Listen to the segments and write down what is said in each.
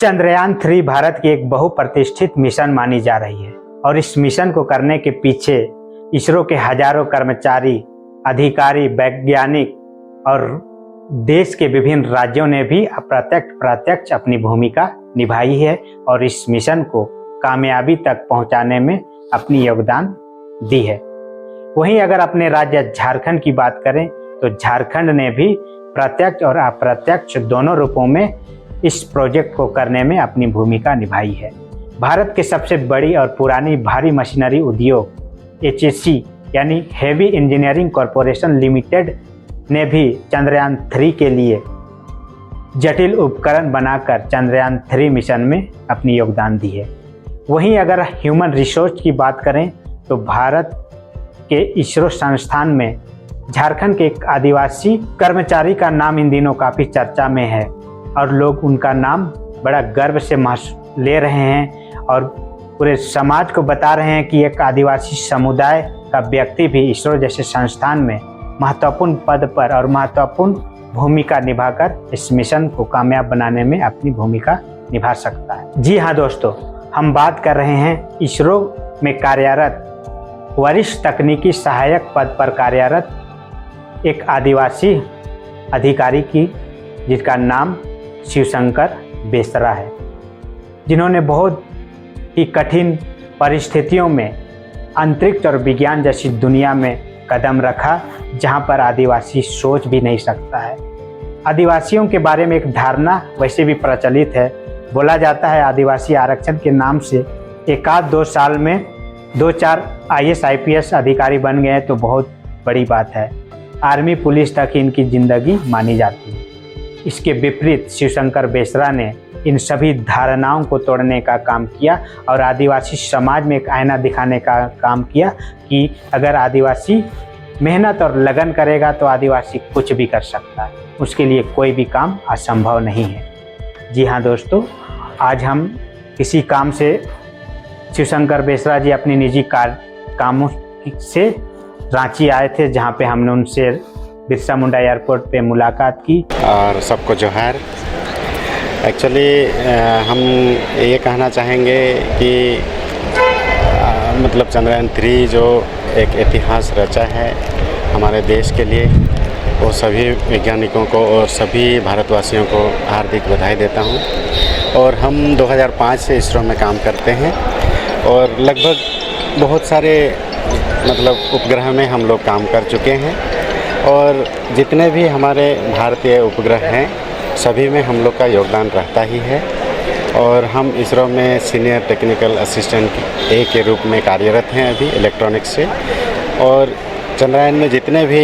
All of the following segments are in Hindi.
चंद्रयान 3 भारत की एक बहुप्रतिष्ठित मिशन मानी जा रही है और इस मिशन को करने के पीछे इसरो के हजारों कर्मचारी, अधिकारी, वैज्ञानिक और देश के विभिन्न राज्यों ने भी प्रत्यक्ष अपनी भूमिका निभाई है और इस मिशन को कामयाबी तक पहुंचाने में अपनी योगदान दी है। वहीं अगर अपने राज्य झारखंड की बात करें तो झारखंड ने भी प्रत्यक्ष और अप्रत्यक्ष दोनों रूपों में इस प्रोजेक्ट को करने में अपनी भूमिका निभाई है। भारत के सबसे बड़ी और पुरानी भारी मशीनरी उद्योग HEC यानी हेवी इंजीनियरिंग कॉरपोरेशन लिमिटेड ने भी चंद्रयान 3 के लिए जटिल उपकरण बनाकर चंद्रयान 3 मिशन में अपनी योगदान दी है। वहीं अगर ह्यूमन रिसोर्स की बात करें तो भारत के इसरो संस्थान में झारखंड के एक आदिवासी कर्मचारी का नाम इन दिनों काफ़ी चर्चा में है और लोग उनका नाम बड़ा गर्व से ले रहे हैं और पूरे समाज को बता रहे हैं कि एक आदिवासी समुदाय का व्यक्ति भी इसरो जैसे संस्थान में महत्वपूर्ण पद पर और महत्वपूर्ण भूमिका निभाकर इस मिशन को कामयाब बनाने में अपनी भूमिका निभा सकता है। जी हाँ दोस्तों, हम बात कर रहे हैं इसरो में कार्यरत वरिष्ठ तकनीकी सहायक पद पर कार्यरत एक आदिवासी अधिकारी की, जिसका नाम शिवशंकर बेसरा है, जिन्होंने बहुत ही कठिन परिस्थितियों में अंतरिक्ष और विज्ञान जैसी दुनिया में कदम रखा जहां पर आदिवासी सोच भी नहीं सकता है। आदिवासियों के बारे में एक धारणा वैसे भी प्रचलित है। बोला जाता है आदिवासी आरक्षण के नाम से एक आध 2 साल में 2-4 IAS IPS अधिकारी बन गए तो बहुत बड़ी बात है। आर्मी पुलिस तक इनकी जिंदगी मानी जाती है। इसके विपरीत शिवशंकर बेसरा ने इन सभी धारणाओं को तोड़ने का काम किया और आदिवासी समाज में एक आईना दिखाने का काम किया कि अगर आदिवासी मेहनत और लगन करेगा तो आदिवासी कुछ भी कर सकता है, उसके लिए कोई भी काम असंभव नहीं है। जी हाँ दोस्तों, आज हम किसी काम से शिवशंकर बेसरा जी अपनी निजी कामों से रांची आए थे, जहाँ पे हमने उनसे बिरसा मुंडा एयरपोर्ट पे मुलाकात की। और सबको जोहार। एक्चुअली हम ये कहना चाहेंगे कि मतलब चंद्रयान 3 जो एक इतिहास रचा है हमारे देश के लिए, वो सभी वैज्ञानिकों को और सभी भारतवासियों को हार्दिक बधाई देता हूँ। और हम 2005 से इसरो में काम करते हैं और लगभग बहुत सारे मतलब उपग्रह में हम लोग काम कर चुके हैं और जितने भी हमारे भारतीय उपग्रह हैं सभी में हम लोग का योगदान रहता ही है। और हम इसरो में सीनियर टेक्निकल असिस्टेंट A के रूप में कार्यरत हैं अभी इलेक्ट्रॉनिक्स से। और चंद्रयान में जितने भी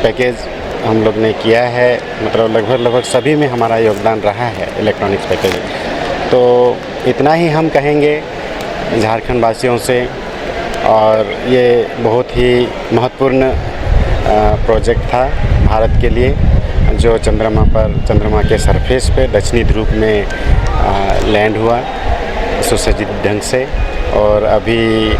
पैकेज हम लोग ने किया है मतलब लगभग सभी में हमारा योगदान रहा है इलेक्ट्रॉनिक्स पैकेज। तो इतना ही हम कहेंगे झारखंड वासियों से। और ये बहुत ही महत्वपूर्ण प्रोजेक्ट था भारत के लिए, जो चंद्रमा के सरफेस पे दक्षिणी ध्रुव में लैंड हुआ सुसज्जित ढंग से। और अभी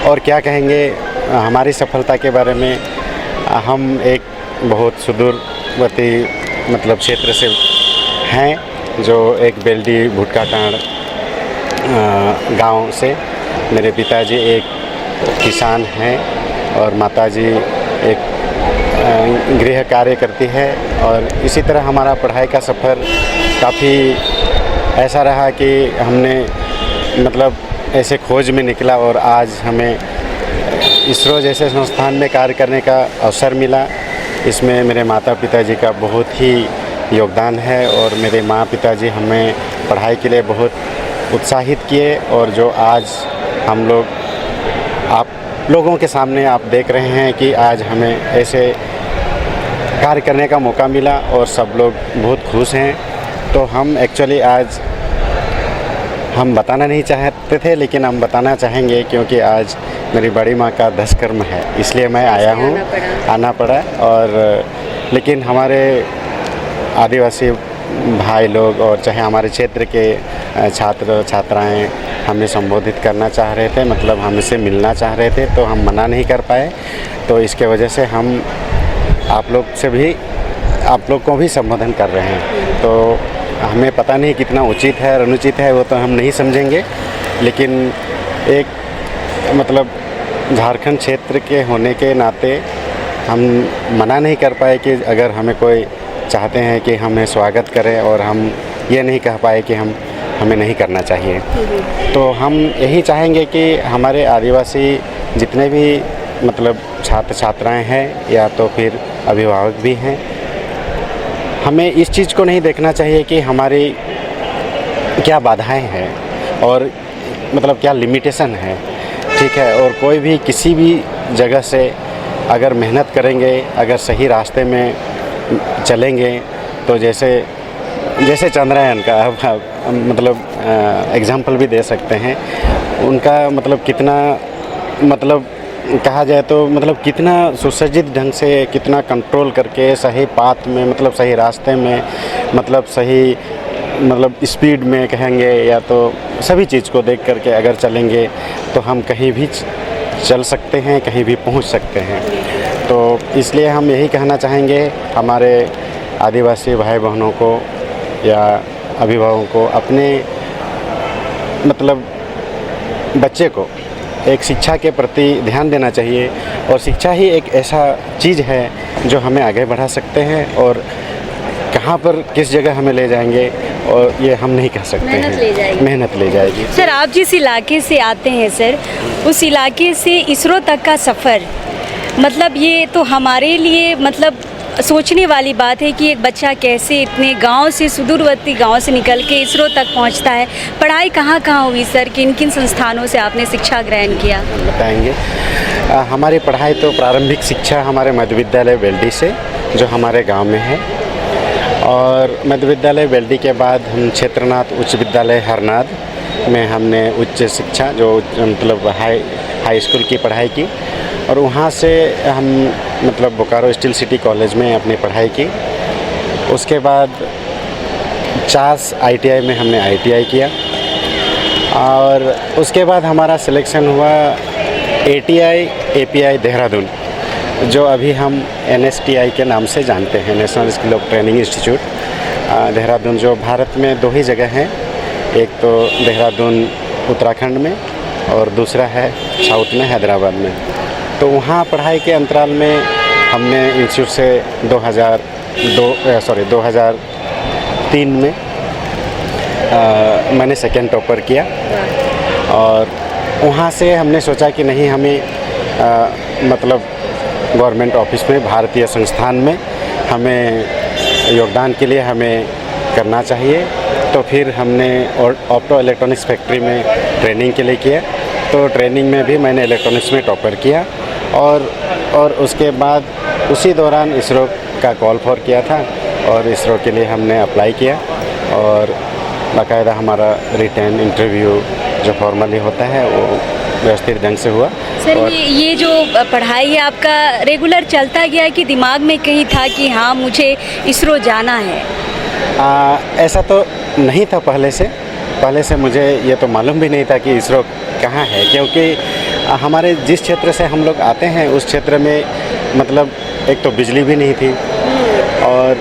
और क्या कहेंगे हमारी सफलता के बारे में, हम एक बहुत सुदूरवर्ती मतलब क्षेत्र से हैं, जो एक बेल्डी भुटकाटांड़ गांव से। मेरे पिताजी एक किसान हैं और माताजी एक गृह कार्य करती है। और इसी तरह हमारा पढ़ाई का सफ़र काफ़ी ऐसा रहा कि हमने मतलब ऐसे खोज में निकला और आज हमें इसरो जैसे संस्थान में कार्य करने का अवसर मिला। इसमें मेरे माता पिताजी का बहुत ही योगदान है और मेरे माँ पिताजी हमें पढ़ाई के लिए बहुत उत्साहित किए। और जो आज हम लोग आप लोगों के सामने आप देख रहे हैं कि आज हमें ऐसे कार्य करने का मौका मिला और सब लोग बहुत खुश हैं। तो हम एक्चुअली आज हम बताना नहीं चाहते थे, लेकिन हम बताना चाहेंगे क्योंकि आज मेरी बड़ी माँ का दशकर्म है, इसलिए मैं आया हूँ, आना पड़ा। और लेकिन हमारे आदिवासी भाई लोग और चाहे हमारे क्षेत्र के छात्र छात्राएं हमें संबोधित करना चाह रहे थे, मतलब हमसे मिलना चाह रहे थे, तो हम मना नहीं कर पाए। तो इसके वजह से हम आप लोग को भी संबोधन कर रहे हैं। तो हमें पता नहीं कितना उचित है और अनुचित है, वो तो हम नहीं समझेंगे, लेकिन एक मतलब झारखंड क्षेत्र के होने के नाते हम मना नहीं कर पाए कि अगर हमें कोई चाहते हैं कि हमें स्वागत करें, और हम ये नहीं कह पाए कि हमें नहीं करना चाहिए। तो हम यही चाहेंगे कि हमारे आदिवासी जितने भी मतलब छात्र छात्राएं हैं या तो फिर अभिभावक भी हैं, हमें इस चीज़ को नहीं देखना चाहिए कि हमारी क्या बाधाएं हैं और मतलब क्या लिमिटेशन है, ठीक है। और कोई भी किसी भी जगह से अगर मेहनत करेंगे, अगर सही रास्ते में चलेंगे, तो जैसे चंद्रयान का मतलब एग्जाम्पल भी दे सकते हैं, उनका मतलब कितना मतलब कहा जाए तो मतलब कितना सुसज्जित ढंग से, कितना कंट्रोल करके सही पाथ में मतलब सही रास्ते में मतलब सही मतलब स्पीड में कहेंगे या तो सभी चीज़ को देख करके अगर चलेंगे तो हम कहीं भी चल सकते हैं, कहीं भी पहुंच सकते हैं। तो इसलिए हम यही कहना चाहेंगे हमारे आदिवासी भाई बहनों को या अभिभावकों को, अपने मतलब बच्चे को एक शिक्षा के प्रति ध्यान देना चाहिए। और शिक्षा ही एक ऐसा चीज़ है जो हमें आगे बढ़ा सकते हैं, और कहाँ पर किस जगह हमें ले जाएंगे और ये हम नहीं कह सकते हैं। मेहनत ले जाएगी। सर, आप जिस इलाके से आते हैं सर, उस इलाके से इसरो तक का सफ़र, मतलब ये तो हमारे लिए मतलब सोचने वाली बात है कि एक बच्चा कैसे इतने गांव से, सुदूरवर्ती गांव से निकल के इसरो तक पहुंचता है। पढ़ाई कहाँ कहाँ हुई सर? किन किन संस्थानों से आपने शिक्षा ग्रहण किया? बताएंगे। हमारी पढ़ाई तो प्रारंभिक शिक्षा हमारे मध्य विद्यालय बेल्डी से, जो हमारे गांव में है, और मध्य विद्यालय बेल्डी के बाद हम क्षेत्रनाथ उच्च विद्यालय हरनाद में हमने उच्च शिक्षा जो मतलब हाई स्कूल की पढ़ाई की, और वहाँ से हम मतलब बोकारो स्टील सिटी कॉलेज में अपनी पढ़ाई की। उसके बाद चास ITI में हमने ITI किया, और उसके बाद हमारा सिलेक्शन हुआ ATI API देहरादून, जो अभी हम NSTI के नाम से जानते हैं, national skill of training institute Dehradun, जो भारत में 2 ही जगह हैं। एक तो देहरादून उत्तराखंड में और दूसरा है साउथ में हैदराबाद में। तो वहाँ पढ़ाई के अंतराल में हमने इंस्टीट्यूट से 2003 में मैंने सेकेंड टॉपर किया, और वहाँ से हमने सोचा कि नहीं, हमें मतलब गवर्नमेंट ऑफिस में, भारतीय संस्थान में हमें योगदान के लिए हमें करना चाहिए। तो फिर हमने ऑप्टो इलेक्ट्रॉनिक्स फैक्ट्री में ट्रेनिंग के लिए किया। तो ट्रेनिंग में भी मैंने इलेक्ट्रॉनिक्स में टॉपर किया, और उसके बाद उसी दौरान इसरो का कॉल फॉर किया था, और इसरो के लिए हमने अप्लाई किया, और बाकायदा हमारा रिटर्न इंटरव्यू जो फॉर्मली होता है वो व्यवस्थित ढंग से हुआ। सर, ये जो पढ़ाई है आपका रेगुलर चलता गया कि दिमाग में कहीं था कि हाँ मुझे इसरो जाना है? ऐसा तो नहीं था पहले से मुझे ये तो मालूम भी नहीं था कि इसरो कहाँ है, क्योंकि हमारे जिस क्षेत्र से हम लोग आते हैं उस क्षेत्र में मतलब एक तो बिजली भी नहीं थी, और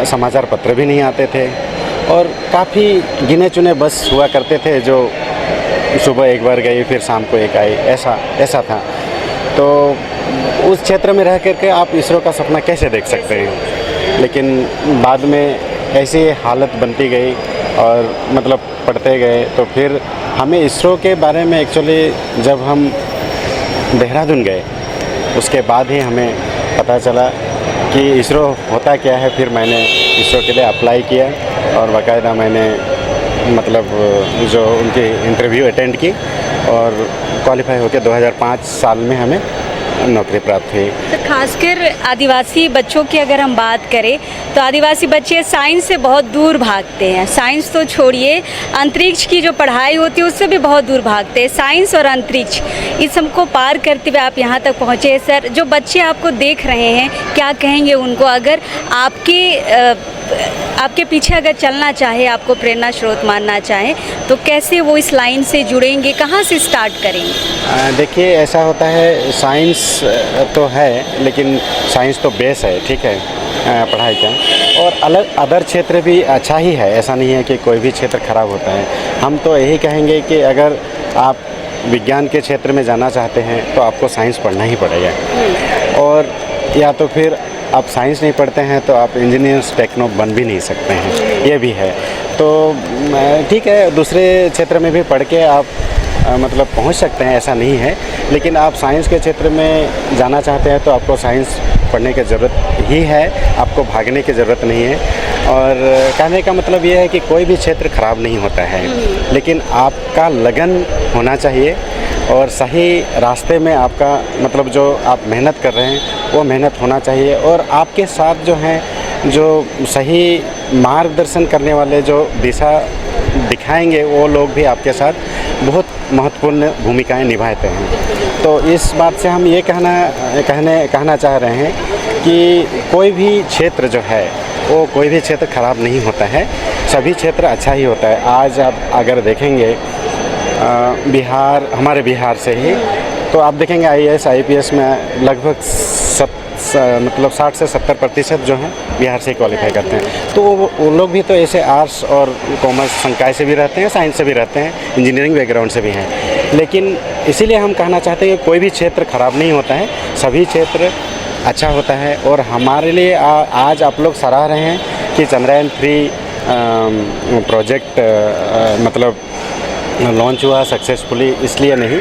समाचार पत्र भी नहीं आते थे, और काफ़ी गिने चुने बस हुआ करते थे जो सुबह एक बार गई फिर शाम को एक आई, ऐसा था। तो उस क्षेत्र में रह करके आप इसरो का सपना कैसे देख सकते हैं। लेकिन बाद में ऐसी हालत बनती गई और मतलब पढ़ते गए, तो फिर हमें इसरो के बारे में एक्चुअली जब हम देहरादून गए उसके बाद ही हमें पता चला कि इसरो होता क्या है। फिर मैंने इसरो के लिए अप्लाई किया, और बाकायदा मैंने मतलब जो उनकी इंटरव्यू अटेंड की, और क्वालिफाई होकर 2005 साल में हमें नौकरी प्राप्त हुई। तो खासकर आदिवासी बच्चों की अगर हम बात करें तो आदिवासी बच्चे साइंस से बहुत दूर भागते हैं। साइंस तो छोड़िए, अंतरिक्ष की जो पढ़ाई होती है उससे भी बहुत दूर भागते हैं। साइंस और अंतरिक्ष, इस सबको पार करते हुए आप यहाँ तक पहुँचे। सर, जो बच्चे आपको देख रहे हैं, क्या कहेंगे उनको? अगर आपके पीछे अगर चलना चाहे, आपको प्रेरणा स्रोत मानना चाहे, तो कैसे वो इस लाइन से जुड़ेंगे, कहाँ से स्टार्ट करेंगे? देखिए, ऐसा होता है, साइंस तो है लेकिन साइंस तो बेस है, ठीक है, पढ़ाई का। और अलग अदर क्षेत्र भी अच्छा ही है, ऐसा नहीं है कि कोई भी क्षेत्र खराब होता है। हम तो यही कहेंगे कि अगर आप विज्ञान के क्षेत्र में जाना चाहते हैं तो आपको साइंस पढ़ना ही पड़ेगा, और या तो फिर आप साइंस नहीं पढ़ते हैं तो आप इंजीनियर्स टेक्नो बन भी नहीं सकते हैं, ये भी है। तो ठीक है, दूसरे क्षेत्र में भी पढ़ के आप मतलब पहुंच सकते हैं, ऐसा नहीं है, लेकिन आप साइंस के क्षेत्र में जाना चाहते हैं तो आपको साइंस पढ़ने की ज़रूरत ही है, आपको भागने की ज़रूरत नहीं है। और कहने का मतलब ये है कि कोई भी क्षेत्र ख़राब नहीं होता है, लेकिन आपका लगन होना चाहिए और सही रास्ते में आपका मतलब जो आप मेहनत कर रहे हैं वो मेहनत होना चाहिए, और आपके साथ जो हैं जो सही मार्गदर्शन करने वाले जो दिशा दिखाएंगे वो लोग भी आपके साथ बहुत महत्वपूर्ण भूमिकाएं निभाते हैं। तो इस बात से हम ये कहना चाह रहे हैं कि कोई भी क्षेत्र जो है वो कोई भी क्षेत्र ख़राब नहीं होता है, सभी क्षेत्र अच्छा ही होता है। आज आप अगर देखेंगे हमारे बिहार से ही तो आप देखेंगे IAS IPS में लगभग मतलब 60 से 70% जो हैं बिहार से क्वालिफाई करते हैं। तो वो लोग भी तो ऐसे आर्ट्स और कॉमर्स संकाय से भी रहते हैं, साइंस से भी रहते हैं, इंजीनियरिंग बैकग्राउंड से भी हैं। लेकिन इसीलिए हम कहना चाहते हैं कि कोई भी क्षेत्र ख़राब नहीं होता है, सभी क्षेत्र अच्छा होता है। और हमारे लिए आज आप लोग सराह रहे हैं कि चंद्रयान 3 प्रोजेक्ट मतलब लॉन्च हुआ सक्सेसफुली, इसलिए नहीं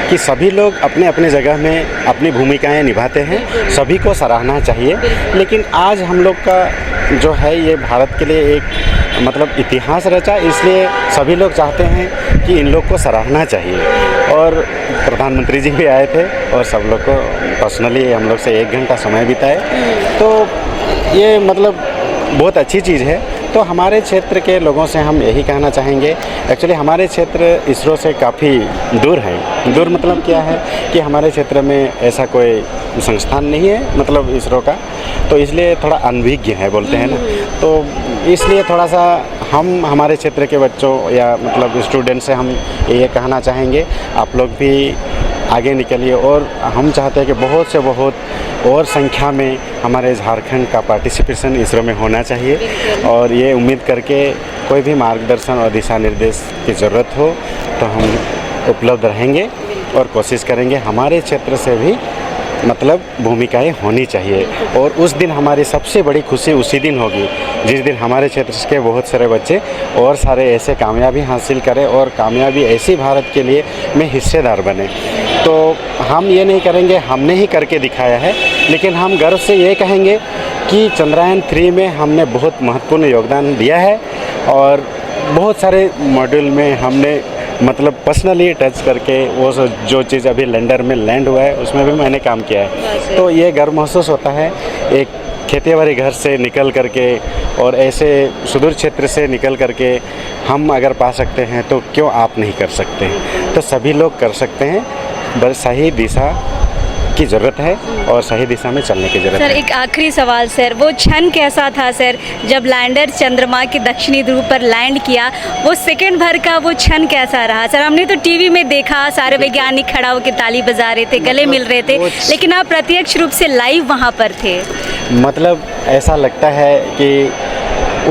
कि सभी लोग अपने अपने जगह में अपनी भूमिकाएं निभाते हैं, सभी को सराहना चाहिए। लेकिन आज हम लोग का जो है ये भारत के लिए एक मतलब इतिहास रचा, इसलिए सभी लोग चाहते हैं कि इन लोग को सराहना चाहिए। और प्रधानमंत्री जी भी आए थे और सब लोग को पर्सनली हम लोग से 1 घंटा समय बिताए, तो ये मतलब बहुत अच्छी चीज़ है। तो हमारे क्षेत्र के लोगों से हम यही कहना चाहेंगे, एक्चुअली हमारे क्षेत्र इसरो से काफ़ी दूर है। दूर मतलब क्या है कि हमारे क्षेत्र में ऐसा कोई संस्थान नहीं है मतलब इसरो का, तो इसलिए थोड़ा अनभिज्ञ है बोलते हैं ना, तो इसलिए थोड़ा सा हम हमारे क्षेत्र के बच्चों या मतलब स्टूडेंट से हम ये कहना चाहेंगे आप लोग भी आगे निकलिए। और हम चाहते हैं कि बहुत से बहुत और संख्या में हमारे झारखंड का पार्टिसिपेशन इसरो में होना चाहिए, और ये उम्मीद करके कोई भी मार्गदर्शन और दिशा निर्देश की ज़रूरत हो तो हम उपलब्ध रहेंगे और कोशिश करेंगे हमारे क्षेत्र से भी मतलब भूमिकाएं होनी चाहिए। और उस दिन हमारी सबसे बड़ी खुशी उसी दिन होगी जिस दिन हमारे क्षेत्र के बहुत सारे बच्चे और सारे ऐसे कामयाबी हासिल करें और कामयाबी ऐसी भारत के लिए में हिस्सेदार बने। तो हम ये नहीं करेंगे हमने ही करके दिखाया है, लेकिन हम गर्व से ये कहेंगे कि चंद्रयान 3 में हमने बहुत महत्वपूर्ण योगदान दिया है, और बहुत सारे मॉड्यूल में हमने मतलब पर्सनली टच करके वो जो चीज़ अभी लैंडर में लैंड हुआ है उसमें भी मैंने काम किया है। तो ये गर्व महसूस होता है एक खेतीबाड़ी घर से निकल करके और ऐसे सुदूर क्षेत्र से निकल करके हम अगर पा सकते हैं तो क्यों आप नहीं कर सकते। तो सभी लोग कर सकते हैं, बस सही दिशा की ज़रूरत है और सही दिशा में चलने की ज़रूरत है। सर एक आखिरी सवाल सर, वो क्षण कैसा था सर जब लैंडर चंद्रमा के दक्षिणी ध्रुव पर लैंड किया, वो सेकंड भर का वो क्षण कैसा रहा सर? हमने तो टीवी में देखा, सारे वैज्ञानिक खड़ा होकर ताली बजा रहे थे, गले मिल रहे थे, लेकिन आप प्रत्यक्ष रूप से लाइव वहाँ पर थे। मतलब ऐसा लगता है कि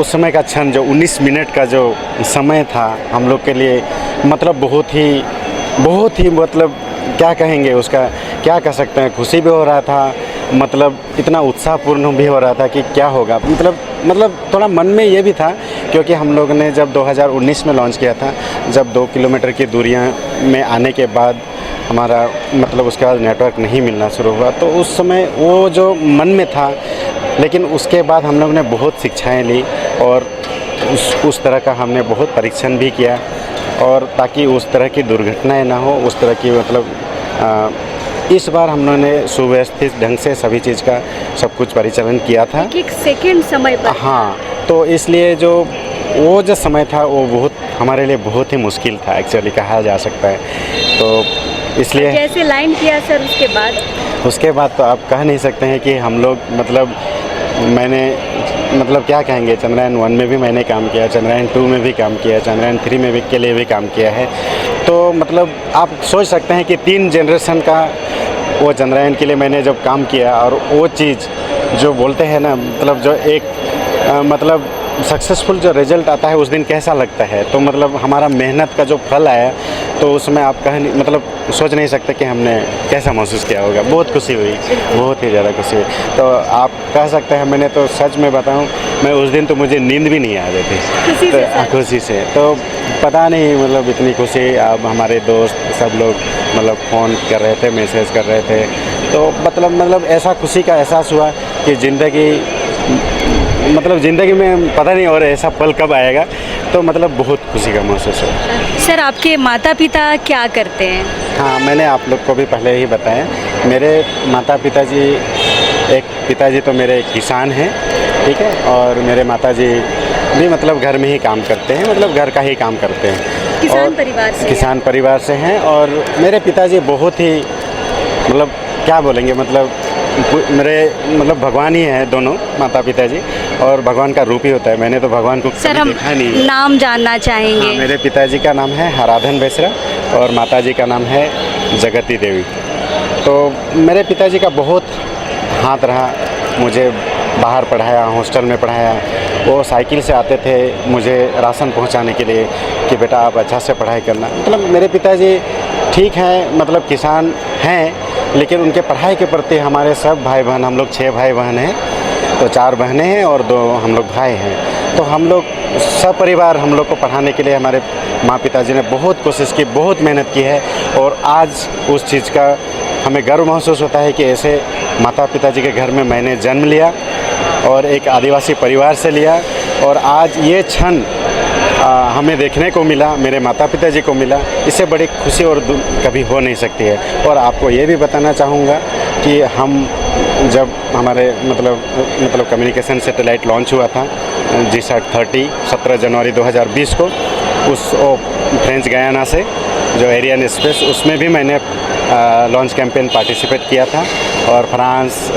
उस समय का क्षण जो 19 मिनट का जो समय था हम लोग के लिए मतलब बहुत ही मतलब क्या कहेंगे उसका, क्या कह सकते हैं, खुशी भी हो रहा था, मतलब इतना उत्साहपूर्ण भी हो रहा था कि क्या होगा, मतलब थोड़ा मन में ये भी था क्योंकि हम लोग ने जब 2019 में लॉन्च किया था, जब 2 किलोमीटर की दूरियां में आने के बाद हमारा मतलब उसके बाद नेटवर्क नहीं मिलना शुरू हुआ, तो उस समय वो जो मन में था, लेकिन उसके बाद हम लोग ने बहुत शिक्षाएँ ली और उस तरह का हमने बहुत परीक्षण भी किया, और ताकि उस तरह की दुर्घटनाएं ना हो, उस तरह की मतलब इस बार हम लोगों ने सुव्यवस्थित ढंग से सभी चीज़ का सब कुछ परिचालन किया था एक सेकंड समय पर। हाँ, तो इसलिए वो जो समय था वो बहुत हमारे लिए बहुत ही मुश्किल था एक्चुअली कहा जा सकता है। तो इसलिए जैसे लाइन किया सर उसके बाद तो आप कह नहीं सकते हैं कि हम लोग मैंने क्या कहेंगे, चंद्रयान 1 में भी मैंने काम किया, चंद्रयान 2 में भी काम किया, चंद्रयान 3 में भी के लिए भी काम किया है। तो मतलब आप सोच सकते हैं कि 3 जनरेशन का वो चंद्रयान के लिए मैंने जब काम किया, और वो चीज़ जो बोलते हैं ना मतलब जो एक मतलब सक्सेसफुल जो रिजल्ट आता है उस दिन कैसा लगता है, तो मतलब हमारा मेहनत का जो फल आया तो उसमें आप कह नहीं मतलब सोच नहीं सकते कि हमने कैसा महसूस किया होगा। बहुत खुशी हुई, बहुत ही ज़्यादा खुशी हुई। तो आप कह सकते हैं, मैंने तो सच में बताऊं, मैं उस दिन तो मुझे नींद भी नहीं आ रही थी खुशी से। तो पता नहीं मतलब इतनी खुशी। अब हमारे दोस्त सब लोग मतलब फ़ोन कर रहे थे, मैसेज कर रहे थे, तो मतलब ऐसा खुशी का एहसास हुआ कि ज़िंदगी में पता नहीं और ऐसा पल कब आएगा। तो मतलब बहुत खुशी का महसूस हुआ। सर, आपके माता पिता क्या करते हैं? हाँ, मैंने आप लोग को भी पहले ही बताया, मेरे माता पिताजी, एक पिताजी तो मेरे किसान हैं, ठीक है, और मेरे माताजी भी मतलब घर में ही काम करते हैं, मतलब घर का ही काम करते हैं। किसान परिवार से हैं। और मेरे पिताजी बहुत ही मतलब क्या बोलेंगे, मतलब मेरे मतलब भगवान ही हैं दोनों माता पिताजी, और भगवान का रूप ही होता है। मैंने तो भगवान को सर, हम देखा नहीं। नाम जानना चाहेंगे। हाँ, मेरे पिताजी का नाम है हराधन बेसरा और माताजी का नाम है जगती देवी। तो मेरे पिताजी का बहुत हाथ रहा, मुझे बाहर पढ़ाया, हॉस्टल में पढ़ाया। वो साइकिल से आते थे मुझे राशन पहुंचाने के लिए कि बेटा आप अच्छा से पढ़ाई करना। मतलब मेरे पिताजी ठीक हैं, मतलब किसान हैं, लेकिन उनके पढ़ाई के प्रति हमारे सब भाई बहन, हम लोग 6 भाई बहन हैं, तो 4 बहनें हैं और 2 हम लोग भाई हैं। तो हम लोग सब परिवार हम लोग को पढ़ाने के लिए हमारे माँ पिताजी ने बहुत कोशिश की, बहुत मेहनत की है। और आज उस चीज़ का हमें गर्व महसूस होता है कि ऐसे माता पिताजी के घर में मैंने जन्म लिया और एक आदिवासी परिवार से लिया, और आज ये क्षण हमें देखने को मिला, मेरे माता पिताजी को मिला। इससे बड़ी खुशी और कभी हो नहीं सकती है। और आपको ये भी बताना चाहूँगा कि हम जब हमारे मतलब कम्युनिकेशन सैटेलाइट लॉन्च हुआ था GSAT-30 17 जनवरी 2020 को, उस फ्रेंच गयाना से जो एरियन स्पेस, उसमें भी मैंने लॉन्च कैंपेन पार्टिसिपेट किया था। और फ्रांस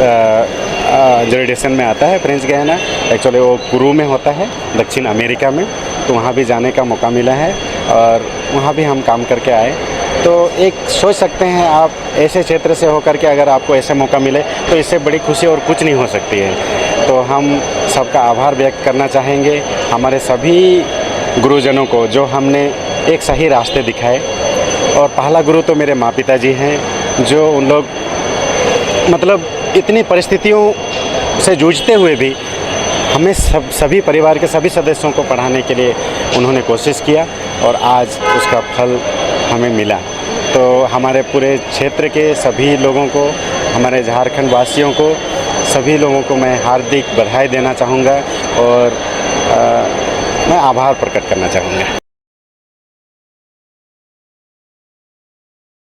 जुरिडिक्शन में आता है फ्रेंच गयाना, एक्चुअली वो कुरू में होता है, दक्षिण अमेरिका में। तो वहाँ भी जाने का मौका मिला है और वहाँ भी हम काम करके आए। तो एक सोच सकते हैं आप, ऐसे क्षेत्र से होकर के अगर आपको ऐसे मौका मिले तो इससे बड़ी खुशी और कुछ नहीं हो सकती है। तो हम सबका आभार व्यक्त करना चाहेंगे, हमारे सभी गुरुजनों को जो हमने एक सही रास्ते दिखाए। और पहला गुरु तो मेरे माँ पिताजी हैं, जो उन लोग मतलब इतनी परिस्थितियों से जूझते हुए भी हमें सभी परिवार के सभी सदस्यों को पढ़ाने के लिए उन्होंने कोशिश किया, और आज उसका फल हमें मिला। तो हमारे पूरे क्षेत्र के सभी लोगों को, हमारे झारखंड वासियों को, सभी लोगों को मैं हार्दिक बधाई देना चाहूँगा और मैं आभार प्रकट करना चाहूँगा।